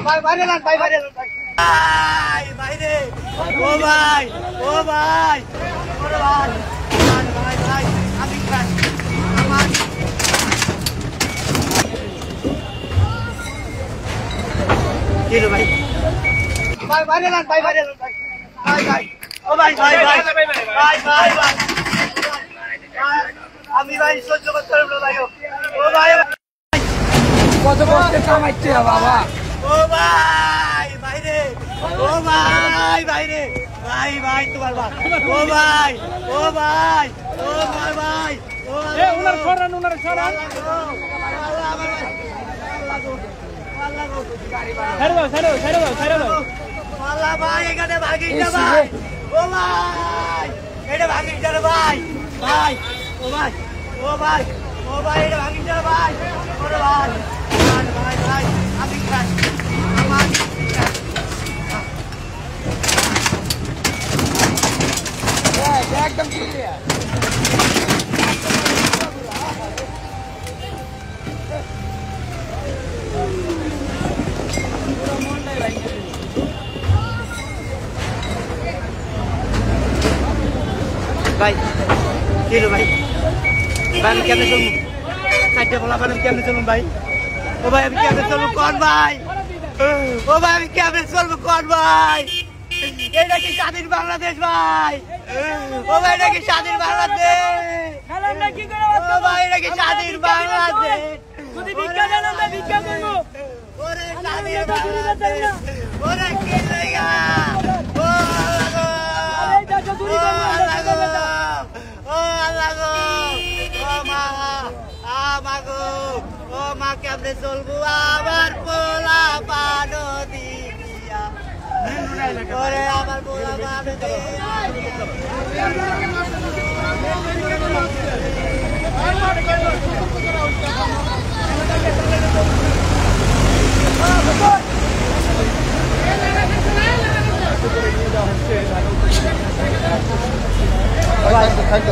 বাইরে যান ভাই, বাইরে যান ভাই। ভাই বাইরে, ও ভাই, ও ভাই, ওরে ভাই, ভাই ভাই, আমি ভাই, আমার কি রে ভাই, ভাই বাইরে যান ভাই, বাইরে যান ভাই, ভাই ভাই, ও ভাই ভাই ভাই, ভাই ভাই ভাই, আমি ভাই সহ্য করতে পারবো না ভাই, ও ভাই কত কষ্টে কামাইছে বাবা। ও ভাই বাইরে, ও ভাই বাইরে, ভাই ভাই তোমার ভাই, ও ভাই, ও ভাই, ও ভাই ভাই, ও উনার সরান, উনার সরান। ছেড়ে দাও, ছেড়ে দাও, ছেড়ে দাও, ছেড়ে দাও। আল্লাহ ভাই এখানে ভাগিস না ভাই, ও ভাই এটা ভাগিস না ভাই, ভাই ও ভাই, ও ভাই, ও ভাই এটা ভাগিস না ভাই, ওরে ভাই, ভাই ভাই ভাই, আমি খাই আমার একদম ক্লিয়ার। ভাই কি রে ভাই, ভাই আমি কেমনে চলবো, চারটে বলা আমি কেমনে চলবো ভাই, ও ভাই আমি কেমনে চলবো কোন ভাই, ও ভাই আমি কেমনে চলবো কোন ভাই, এটা কি স্বাধীন বাংলাদেশ ভাই, ও ভাই এটা কি স্বাধীন বাংলাদেশ, ও ভাই এটা কি স্বাধীন বাংলাদেশ, যদি ভিক্ষা দেন আমরা ভিক্ষা করবো। ওরে স্বাধীন বাংলাদেশ, ওরে কি লাগা, ও আল্লাহ গো, ও আল্লাহ গো, ও মা, মাগো, ও মা কেমনে চলবো আমার পোলা পানো দিয়া, ওরে আমার পোলা পানো খাইতো